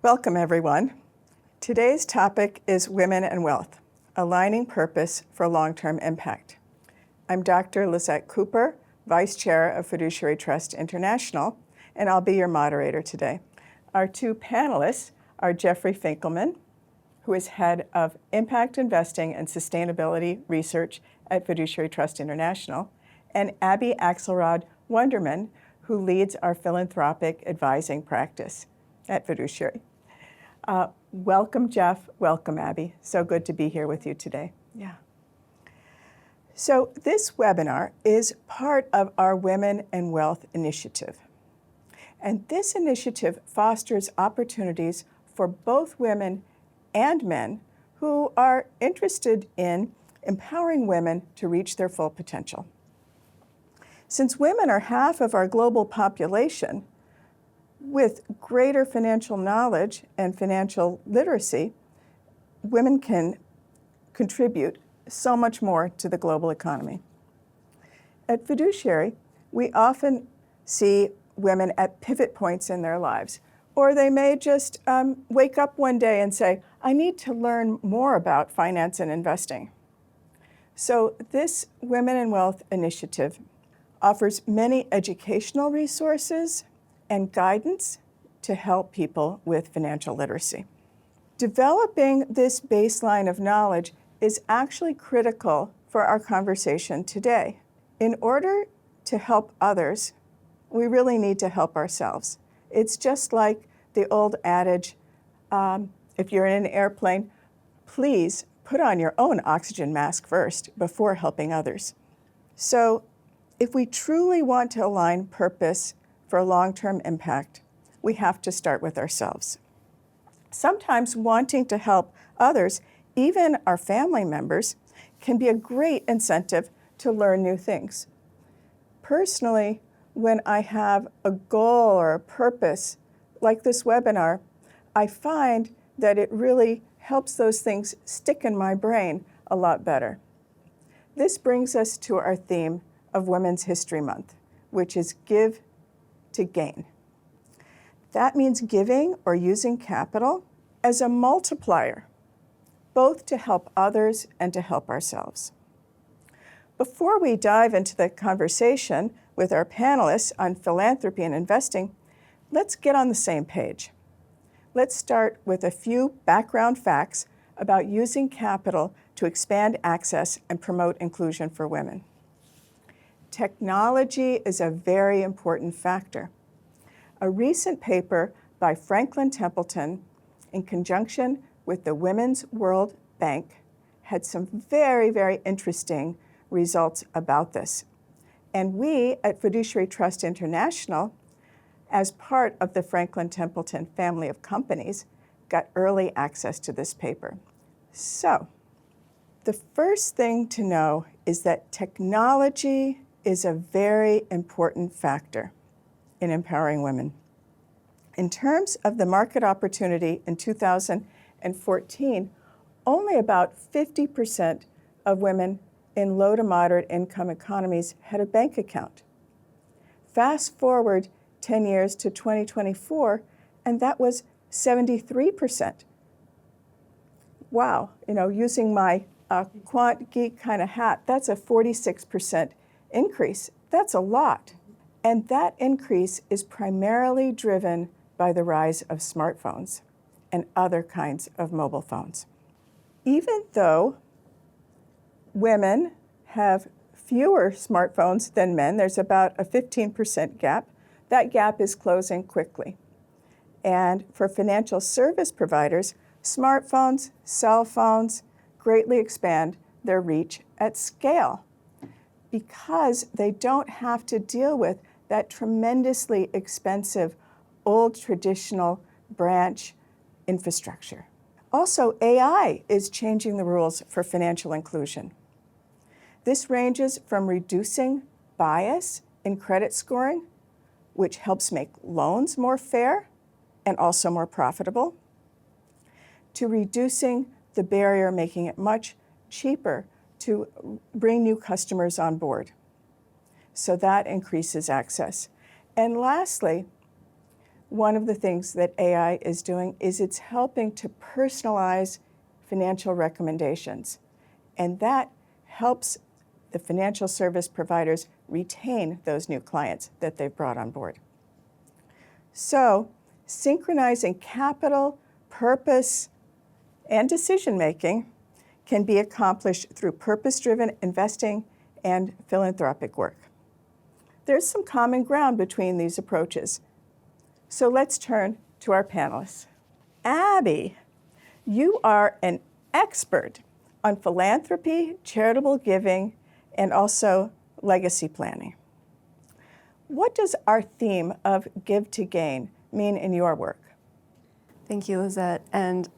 Welcome, everyone. Today's topic is Women and Wealth, Aligning Purpose for Long-Term Impact. I'm Dr. Lizette Cooper, Vice Chair of Fiduciary Trust International, and I'll be your moderator today. Our two panelists are Jeffrey Finkelman, who is Head of Impact Investing and Sustainability Research at Fiduciary Trust International, and Abby Axelrod Wunderman, who leads our philanthropic advising practice at Fiduciary. Welcome, Jeff. Welcome, Abby. So good to be here with you today. Yeah. So this webinar is part of our Women and Wealth initiative. And this initiative fosters opportunities for both women and men who are interested in empowering women to reach their full potential. Since women are half of our global population, with greater financial knowledge and financial literacy, women can contribute so much more to the global economy. At Fiduciary, we often see women at pivot points in their lives, or they may just wake up one day and say, I need to learn more about finance and investing. So this Women and Wealth initiative offers many educational resources and guidance to help people with financial literacy. Developing this baseline of knowledge is actually critical for our conversation today. In order to help others, we really need to help ourselves. It's just like the old adage, if you're in an airplane, please put on your own oxygen mask first before helping others. So if we truly want to align purpose for long-term impact, we have to start with ourselves. Sometimes wanting to help others, even our family members, can be a great incentive to learn new things. Personally, when I have a goal or a purpose, like this webinar, I find that it really helps those things stick in my brain a lot better. This brings us to our theme of Women's History Month, which is Give to Gain. That means giving or using capital as a multiplier, both to help others and to help ourselves. Before we dive into the conversation with our panelists on philanthropy and investing, let's get on the same page. Let's start with a few background facts about using capital to expand access and promote inclusion for women. Technology is a very important factor. A recent paper by Franklin Templeton, in conjunction with the Women's World Bank, had some very, very interesting results about this. And we at Fiduciary Trust International, as part of the Franklin Templeton family of companies, got early access to this paper. So, the first thing to know is that technology is a very important factor in empowering women. In terms of the market opportunity in 2014, only about 50% of women in low to moderate income economies had a bank account. Fast forward 10 years to 2024, and that was 73%. Wow, using my quant geek kind of hat, that's a 46% increase. That's a lot. And that increase is primarily driven by the rise of smartphones and other kinds of mobile phones. Even though women have fewer smartphones than men, there's about a 15% gap. That gap is closing quickly. And for financial service providers, smartphones, cell phones greatly expand their reach at scale, because they don't have to deal with that tremendously expensive old traditional branch infrastructure. Also, AI is changing the rules for financial inclusion. This ranges from reducing bias in credit scoring, which helps make loans more fair and also more profitable, to reducing the barrier, making it much cheaper to bring new customers on board. So that increases access. And lastly, one of the things that AI is doing is it's helping to personalize financial recommendations. And that helps the financial service providers retain those new clients that they've brought on board. So, synchronizing capital, purpose, and decision-making can be accomplished through purpose-driven investing and philanthropic work. There's some common ground between these approaches. So let's turn to our panelists. Abby, you are an expert on philanthropy, charitable giving, and also legacy planning. What does our theme of Give to Gain mean in your work? Thank you, Lizette. And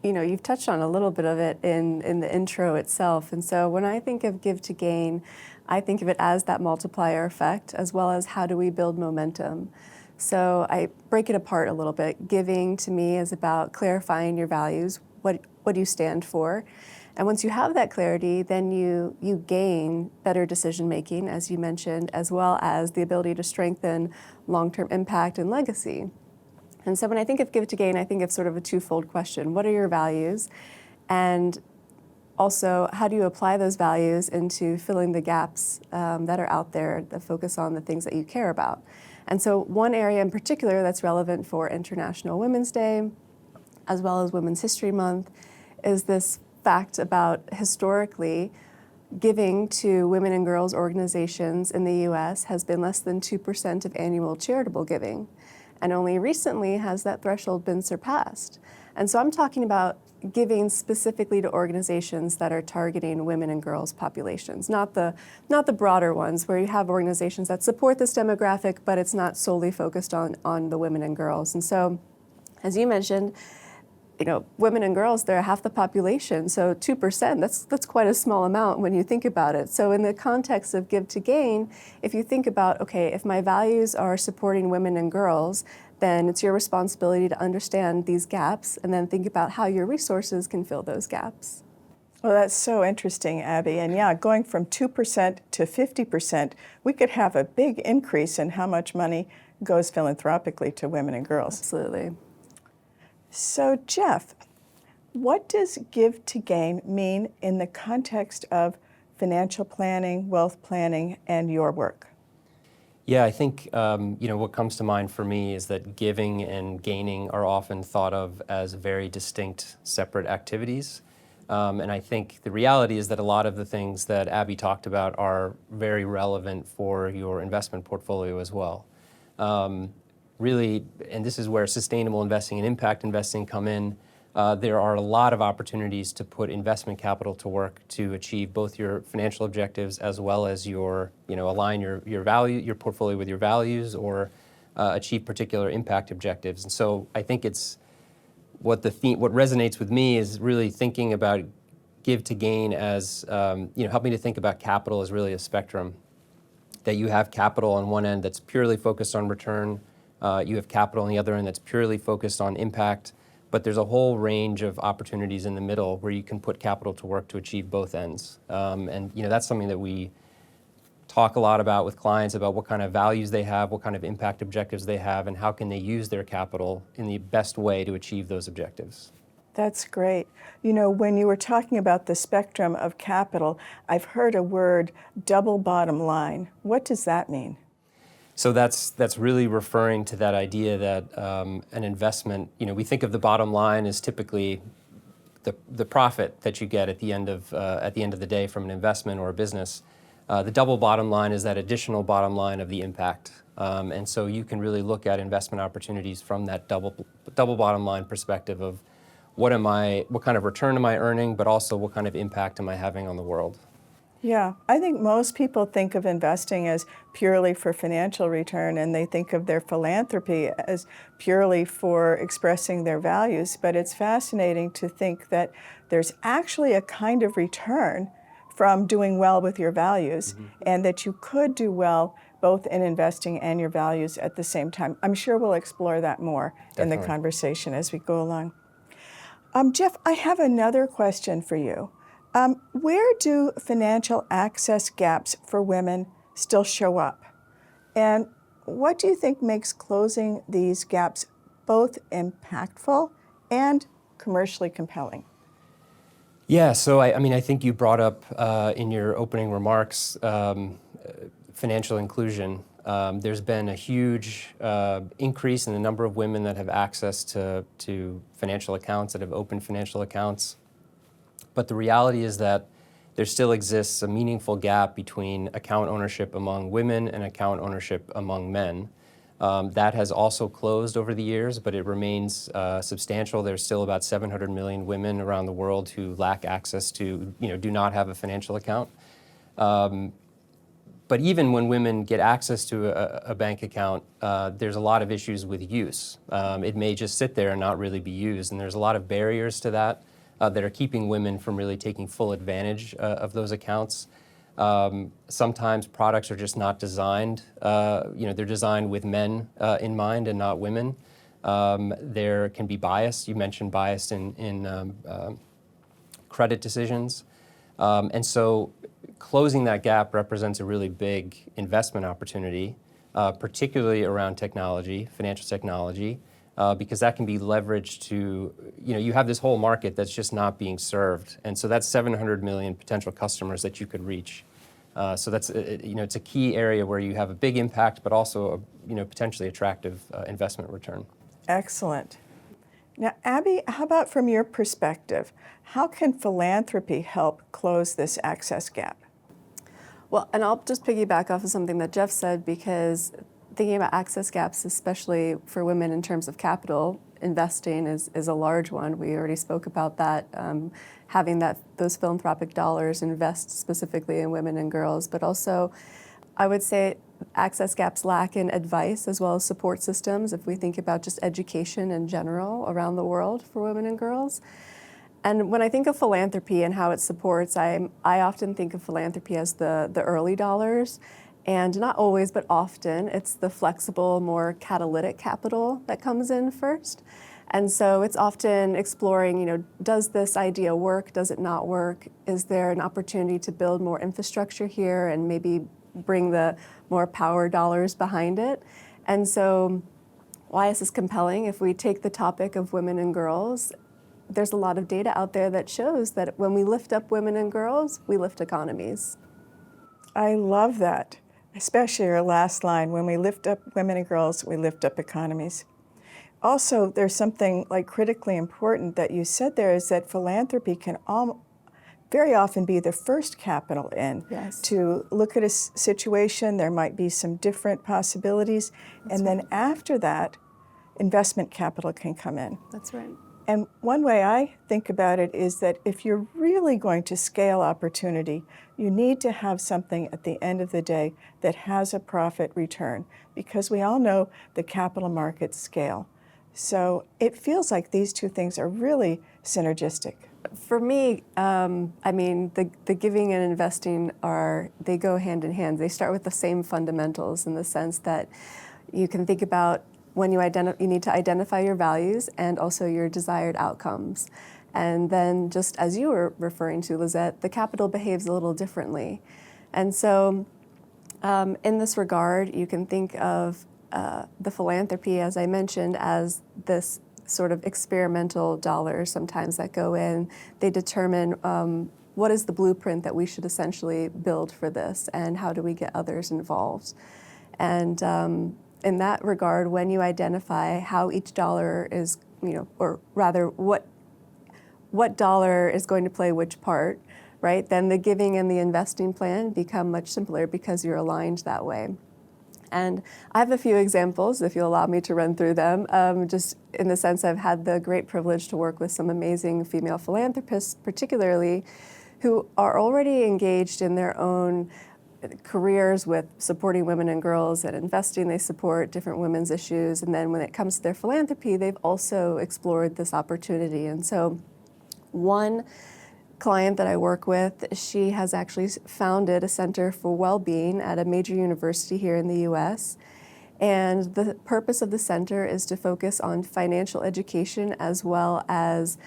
you've touched on a little bit of it in the intro itself. And so when I think of Give to Gain, I think of it as that multiplier effect, as well as how do we build momentum. So I break it apart a little bit. Giving to me is about clarifying your values, what do you stand for? And once you have that clarity, then you gain better decision making, as you mentioned, as well as the ability to strengthen long-term impact and legacy. And so when I think of Give to Gain, I think of sort of a twofold question. What are your values? And also, how do you apply those values into filling the gaps that are out there that focus on the things that you care about? And so one area in particular that's relevant for International Women's Day, as well as Women's History Month, is this fact about historically giving to women and girls organizations in the U.S. has been less than 2% of annual charitable giving. And only recently has that threshold been surpassed. And so I'm talking about giving specifically to organizations that are targeting women and girls populations, not the broader ones where you have organizations that support this demographic, but it's not solely focused on the women and girls. And so, as you mentioned, women and girls, they're half the population, so 2%, that's quite a small amount when you think about it. So in the context of Give to Gain, if you think about, okay, if my values are supporting women and girls, then it's your responsibility to understand these gaps and then think about how your resources can fill those gaps. Well, that's so interesting, Abby. And yeah, going from 2% to 50%, we could have a big increase in how much money goes philanthropically to women and girls. Absolutely. So, Jeff, what does Give to Gain mean in the context of financial planning, wealth planning, and your work? Yeah, I think what comes to mind for me is that giving and gaining are often thought of as very distinct, separate activities. And I think the reality is that a lot of the things that Abby talked about are very relevant for your investment portfolio as well. Really, and this is where sustainable investing and impact investing come in, there are a lot of opportunities to put investment capital to work to achieve both your financial objectives as well as align your value, your portfolio with your values, or achieve particular impact objectives. And so I think it's what resonates with me is really thinking about Give to Gain as helping to think about capital as really a spectrum. That you have capital on one end that's purely focused on return. You have capital on the other end that's purely focused on impact, but there's a whole range of opportunities in the middle where you can put capital to work to achieve both ends. And that's something that we talk a lot about with clients, about what kind of values they have, what kind of impact objectives they have, and how can they use their capital in the best way to achieve those objectives. That's great. When you were talking about the spectrum of capital, I've heard a word, double bottom line. What does that mean? So that's really referring to that idea that an investment, we think of the bottom line as typically the profit that you get at the end of the day from an investment or a business. The double bottom line is that additional bottom line of the impact. And so you can really look at investment opportunities from that double bottom line perspective of what kind of return am I earning, but also what kind of impact am I having on the world. Yeah, I think most people think of investing as purely for financial return, and they think of their philanthropy as purely for expressing their values. But it's fascinating to think that there's actually a kind of return from doing well with your values, and that you could do well both in investing and your values at the same time. I'm sure we'll explore that more in the conversation as we go along. Jeff, I have another question for you. Where do financial access gaps for women still show up? And what do you think makes closing these gaps both impactful and commercially compelling? Yeah, so I mean, I think you brought up in your opening remarks financial inclusion. There's been a huge increase in the number of women that have access to financial accounts, that have opened financial accounts. But the reality is that there still exists a meaningful gap between account ownership among women and account ownership among men. That has also closed over the years, but it remains substantial. There's still about 700 million women around the world who lack access to, do not have a financial account. But even when women get access to a bank account, there's a lot of issues with use. It may just sit there and not really be used, and there's a lot of barriers to that that are keeping women from really taking full advantage of those accounts. Sometimes products are just not designed, they're designed with men in mind and not women. There can be bias. You mentioned bias in credit decisions. And so closing that gap represents a really big investment opportunity, particularly around technology, financial technology, because that can be leveraged to, you have this whole market that's just not being served. And so that's 700 million potential customers that you could reach. So that's, it's a key area where you have a big impact, but also a, potentially attractive investment return. Excellent. Now, Abby, how about from your perspective? How can philanthropy help close this access gap? Well, and I'll just piggyback off of something that Jeff said, because thinking about access gaps, especially for women in terms of capital, investing is a large one. We already spoke about that, having those philanthropic dollars invest specifically in women and girls, but also I would say access gaps lack in advice as well as support systems if we think about just education in general around the world for women and girls. And when I think of philanthropy and how it supports, I often think of philanthropy as the early dollars, and not always, but often, it's the flexible, more catalytic capital that comes in first. And so it's often exploring, does this idea work? Does it not work? Is there an opportunity to build more infrastructure here and maybe bring the more power dollars behind it? And so why is this compelling? If we take the topic of women and girls, there's a lot of data out there that shows that when we lift up women and girls, we lift economies. I love that, especially your last line, when we lift up women and girls, we lift up economies. Also, there's something like critically important that you said there, is that philanthropy can very often be the first capital in. Yes. To look at a situation. There might be some different possibilities. And then after that, investment capital can come in. That's right. And one way I think about it is that if you're really going to scale opportunity, you need to have something at the end of the day that has a profit return, because we all know the capital markets scale. So it feels like these two things are really synergistic. For me, the giving and investing they go hand in hand. They start with the same fundamentals in the sense that you can think about when you need to identify your values and also your desired outcomes. And then, just as you were referring to, Lizette, the capital behaves a little differently. And so in this regard, you can think of the philanthropy, as I mentioned, as this sort of experimental dollars sometimes that go in. They determine what is the blueprint that we should essentially build for this, and how do we get others involved. And in that regard, when you identify how each dollar is, or rather what dollar is going to play which part, right, then the giving and the investing plan become much simpler because you're aligned that way. And I have a few examples, if you'll allow me to run through them, just in the sense I've had the great privilege to work with some amazing female philanthropists, particularly, who are already engaged in their own careers with supporting women and girls and investing. They support different women's issues. And then when it comes to their philanthropy, they've also explored this opportunity. And so one client that I work with, she has actually founded a center for well-being at a major university here in the US. And the purpose of the center is to focus on financial education as well as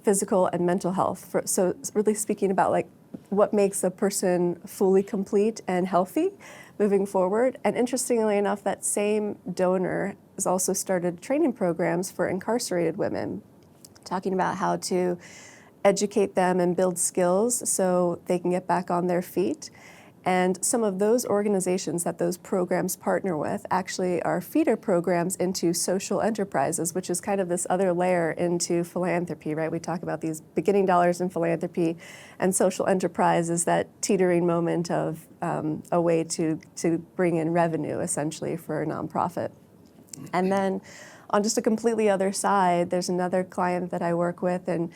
physical and mental health. So really speaking about like what makes a person fully complete and healthy, moving forward. And interestingly enough, that same donor has also started training programs for incarcerated women, talking about how to educate them and build skills so they can get back on their feet. And some of those organizations that those programs partner with actually are feeder programs into social enterprises, which is kind of this other layer into philanthropy, right? We talk about these beginning dollars in philanthropy, and social enterprise is that teetering moment of a way to bring in revenue, essentially, for a nonprofit. And then on just a completely other side, there's another client that I work with, and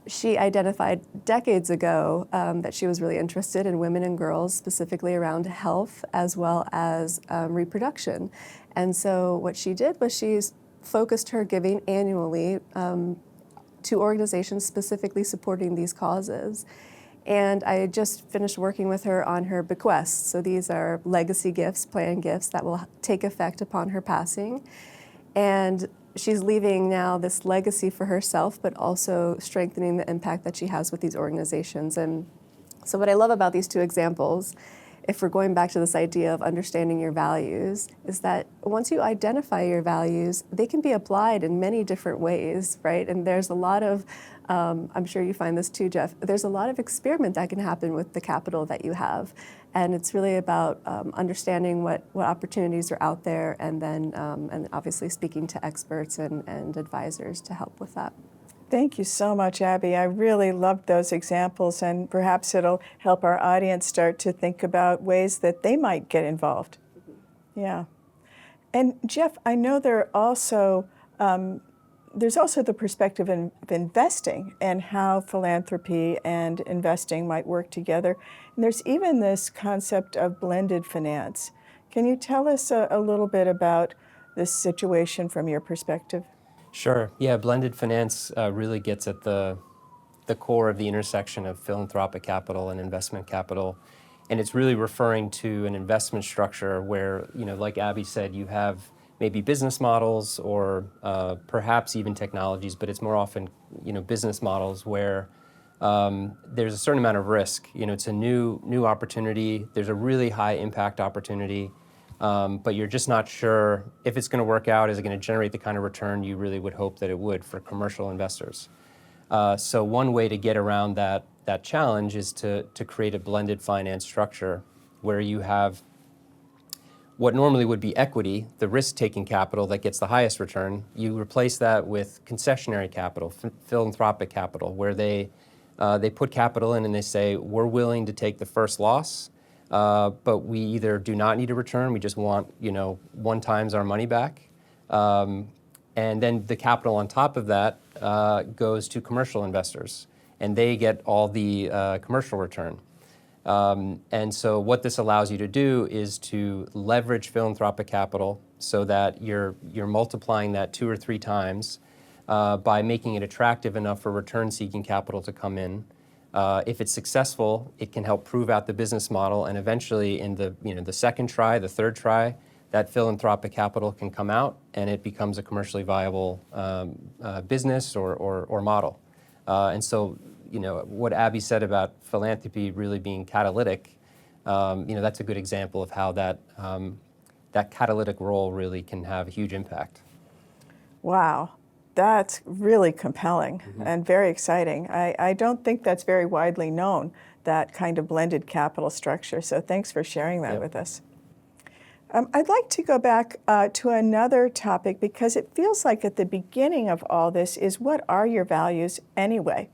she identified decades ago that she was really interested in women and girls, specifically around health as well as reproduction. And so what she did was she's focused her giving annually to organizations specifically supporting these causes. And I just finished working with her on her bequests. So these are legacy gifts, planned gifts that will take effect upon her passing. And she's leaving now this legacy for herself, but also strengthening the impact that she has with these organizations. And so what I love about these two examples, if we're going back to this idea of understanding your values, is that once you identify your values, they can be applied in many different ways, right? And there's a lot of, I'm sure you find this too, Jeff, there's a lot of experiment that can happen with the capital that you have. And it's really about understanding what opportunities are out there, and then and obviously speaking to experts and advisors to help with that. Thank you so much, Abby. I really loved those examples, and perhaps it'll help our audience start to think about ways that they might get involved. Yeah. And Jeff, I know there's also the perspective of investing and how philanthropy and investing might work together. And there's even this concept of blended finance. Can you tell us a little bit about this situation from your perspective? Sure. Yeah, blended finance really gets at the core of the intersection of philanthropic capital and investment capital. And it's really referring to an investment structure where, like Abby said, you have maybe business models or perhaps even technologies, but it's more often, business models where there's a certain amount of risk. It's a new opportunity. There's a really high impact opportunity, but you're just not sure if it's going to work out. Is it going to generate the kind of return you really would hope that it would for commercial investors? So one way to get around that challenge is to create a blended finance structure where you have what normally would be equity, the risk-taking capital that gets the highest return. You replace that with concessionary capital, philanthropic capital, where they put capital in and they say, we're willing to take the first loss, but we either do not need a return, we just want 1 times our money back, and then the capital on top of that goes to commercial investors, and they get all the commercial return. And so what this allows you to do is to leverage philanthropic capital so that you're multiplying that 2 or 3 times by making it attractive enough for return-seeking capital to come in. If it's successful, it can help prove out the business model, and eventually in the second try, the third try, that philanthropic capital can come out and it becomes a commercially viable business or model. And so what Abby said about philanthropy really being catalytic, that's a good example of how that catalytic role really can have a huge impact. Wow, that's really compelling and very exciting. I don't think that's very widely known, that kind of blended capital structure. So thanks for sharing that with us. I'd like to go back to another topic, because it feels like at the beginning of all this is, what are your values anyway?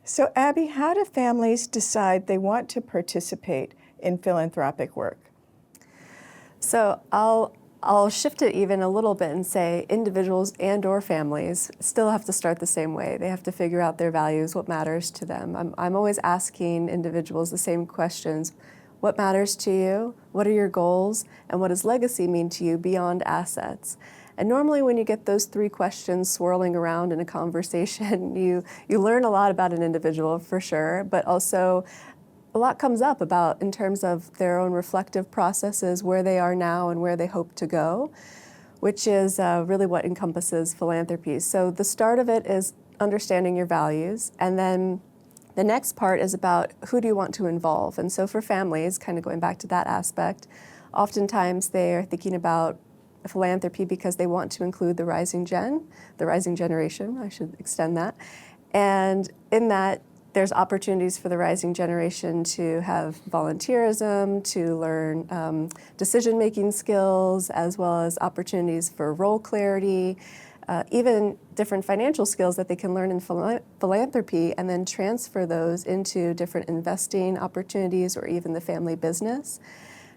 So Abby, how do families decide they want to participate in philanthropic work? So I'll shift it even a little bit and say individuals and or families still have to start the same way. They have to figure out their values, what matters to them. I'm always asking individuals the same questions. What matters to you? What are your goals? And what does legacy mean to you beyond assets? And normally when you get those 3 questions swirling around in a conversation, you learn a lot about an individual for sure, but also a lot comes up about in terms of their own reflective processes, where they are now and where they hope to go, which is really what encompasses philanthropy. So the start of it is understanding your values, and then the next part is about who do you want to involve. And so for families, kind of going back to that aspect, Oftentimes they are thinking about philanthropy because they want to include the rising generation, I should extend that. And in that, there's opportunities for the rising generation to have volunteerism, to learn decision-making skills, as well as opportunities for role clarity, even different financial skills that they can learn in philanthropy and then transfer those into different investing opportunities or even the family business.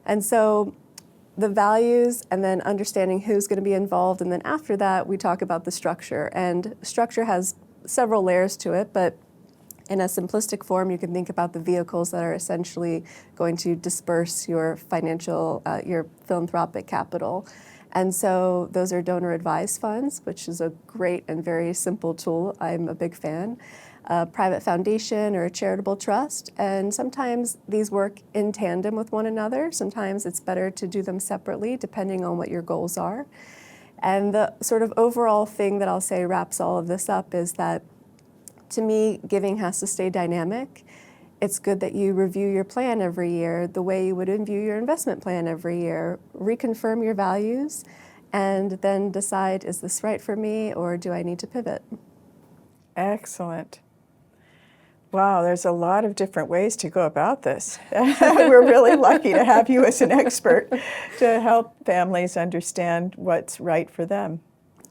And so the values and then understanding who's going to be involved, and then after that we talk about the structure. And structure has several layers to it, but in a simplistic form, you can think about the vehicles that are essentially going to disperse your your philanthropic capital. And so those are donor advised funds, which is a great and very simple tool. I'm a big fan. A private foundation or a charitable trust. And sometimes these work in tandem with one another. Sometimes it's better to do them separately, depending on what your goals are. And the sort of overall thing that I'll say wraps all of this up is that, to me, giving has to stay dynamic. It's good that you review your plan every year the way you would review your investment plan every year. Reconfirm your values and then decide, is this right for me or do I need to pivot? Excellent. Wow, there's a lot of different ways to go about this. We're really lucky to have you as an expert to help families understand what's right for them.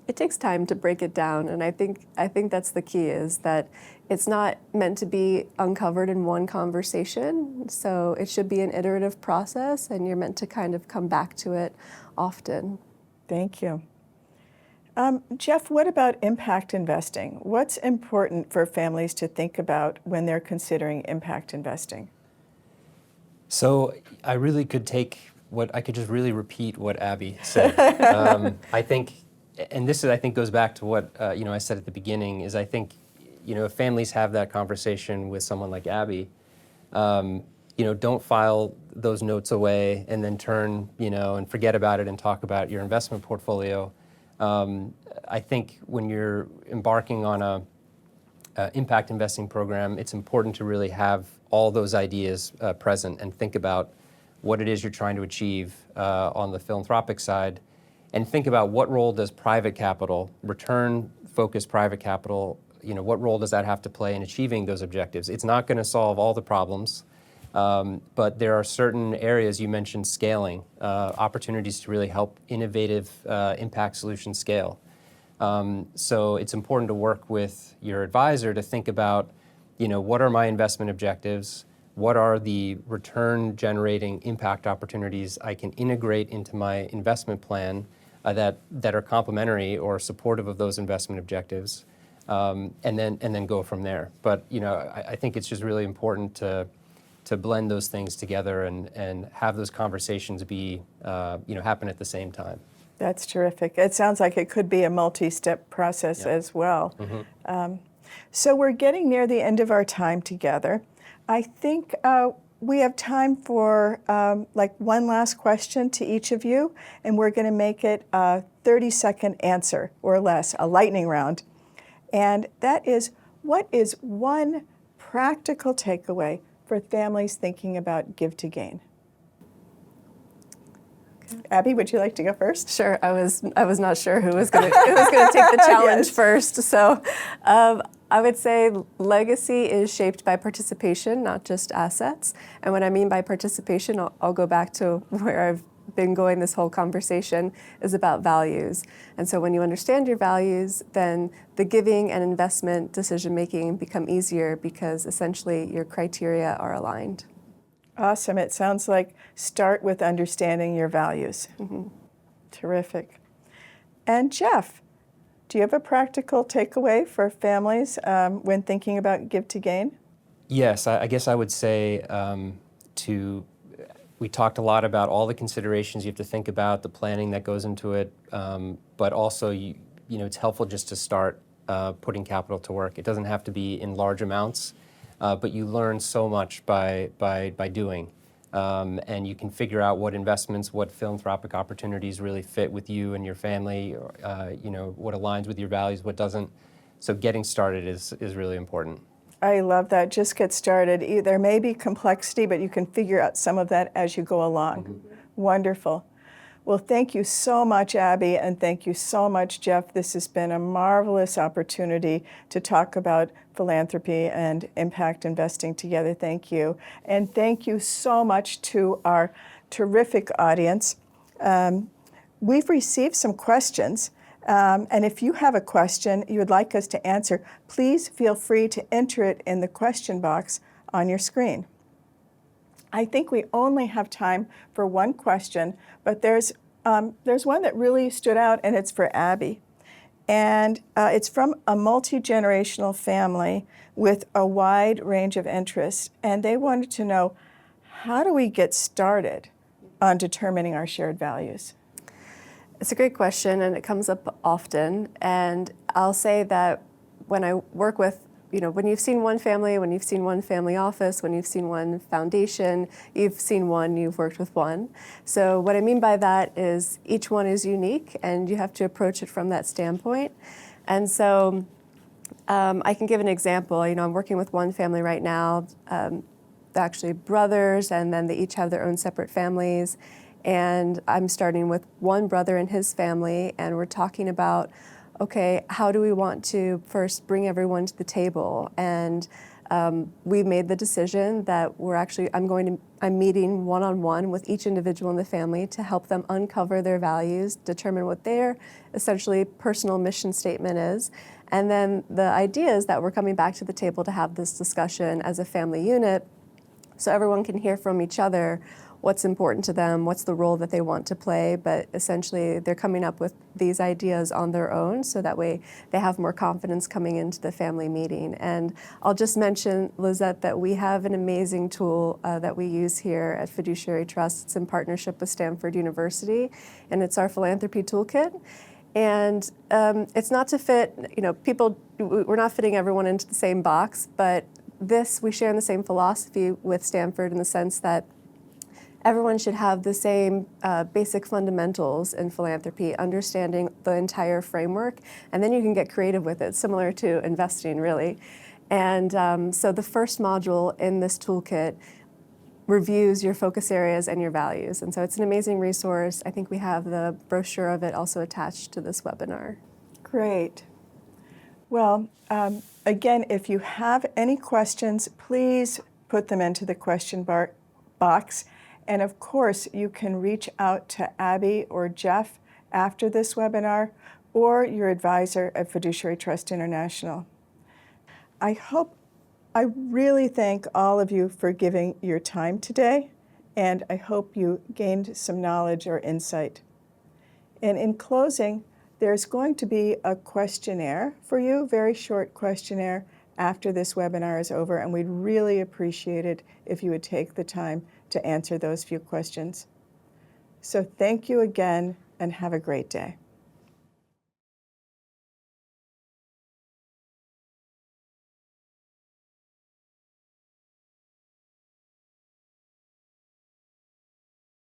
It takes time to break it down, and I think that's the key, is that it's not meant to be uncovered in one conversation. So it should be an iterative process, and you're meant to kind of come back to it often. Thank you. Jeff, what about impact investing? What's important for families to think about when they're considering impact investing? So I really could just really repeat what Abby said. I think, and this I think goes back to what I said at the beginning, is I think if families have that conversation with someone like Abby, don't file those notes away and then turn and forget about it and talk about your investment portfolio. I think when you're embarking on a impact investing program, it's important to really have all those ideas present and think about what it is you're trying to achieve on the philanthropic side, and think about what role does private capital, return-focused private capital, what role does that have to play in achieving those objectives? It's not going to solve all the problems, but there are certain areas, you mentioned scaling, opportunities to really help innovative impact solutions scale. So it's important to work with your advisor to think about, what are my investment objectives? What are the return-generating impact opportunities I can integrate into my investment plan that are complementary or supportive of those investment objectives, and then go from there. But I think it's just really important to blend those things together and have those conversations be happen at the same time. That's terrific. It sounds like it could be a multi-step process as well. Mm-hmm. So we're getting near the end of our time together. I think we have time for one last question to each of you, and we're going to make it a 30-second answer or less, a lightning round. And that is, what is one practical takeaway for families thinking about Give to Gain? Okay. Abby, would you like to go first? Sure. I was not sure who was going to take the challenge first. So I would say legacy is shaped by participation, not just assets. And what I mean by participation, I'll go back to where I've been going this whole conversation, is about values. And so when you understand your values, then the giving and investment decision-making become easier because essentially your criteria are aligned. Awesome. It sounds like start with understanding your values. Mm-hmm. Terrific. And Jeff, do you have a practical takeaway for families when thinking about Give to Gain? Yes, I guess I would say we talked a lot about all the considerations you have to think about, the planning that goes into it, but also it's helpful just to start putting capital to work. It doesn't have to be in large amounts, but you learn so much by doing, and you can figure out what investments, what philanthropic opportunities really fit with you and your family, what aligns with your values, what doesn't. So getting started is really important. I love that. Just get started. There may be complexity, but you can figure out some of that as you go along. Mm-hmm. Wonderful. Well, thank you so much, Abby, and thank you so much, Jeff. This has been a marvelous opportunity to talk about philanthropy and impact investing together. Thank you. And thank you so much to our terrific audience. We've received some questions, and if you have a question you would like us to answer, please feel free to enter it in the question box on your screen. I think we only have time for one question, but there's one that really stood out, and it's for Abby. And it's from a multi-generational family with a wide range of interests, and they wanted to know, how do we get started on determining our shared values? It's a great question, and it comes up often. And I'll say that when I work with, when you've seen one family, when you've seen one family office, when you've seen one foundation, you've seen one, you've worked with one. So what I mean by that is each one is unique, and you have to approach it from that standpoint. And so I can give an example. I'm working with one family right now, they're actually brothers, and then they each have their own separate families. And I'm starting with one brother and his family, and we're talking about, okay, how do we want to first bring everyone to the table? And we made the decision that I'm meeting one-on-one with each individual in the family to help them uncover their values, determine what their essentially personal mission statement is. And then the idea is that we're coming back to the table to have this discussion as a family unit so everyone can hear from each other what's important to them, what's the role that they want to play, but essentially they're coming up with these ideas on their own so that way they have more confidence coming into the family meeting. And I'll just mention, Lizette, that we have an amazing tool that we use here at Fiduciary Trust. It's in partnership with Stanford University, and it's our philanthropy toolkit. And it's not to fit, we're not fitting everyone into the same box, but we share in the same philosophy with Stanford in the sense that everyone should have the same basic fundamentals in philanthropy, understanding the entire framework, and then you can get creative with it, similar to investing, really. And so the first module in this toolkit reviews your focus areas and your values. And so it's an amazing resource. I think we have the brochure of it also attached to this webinar. Great. Well, again, if you have any questions, please put them into the question box. And of course, you can reach out to Abby or Jeff after this webinar, or your advisor at Fiduciary Trust International. I really thank all of you for giving your time today, and I hope you gained some knowledge or insight. And in closing, there's going to be a questionnaire for you, very short questionnaire after this webinar is over, and we'd really appreciate it if you would take the time to answer those few questions. So thank you again, and have a great day.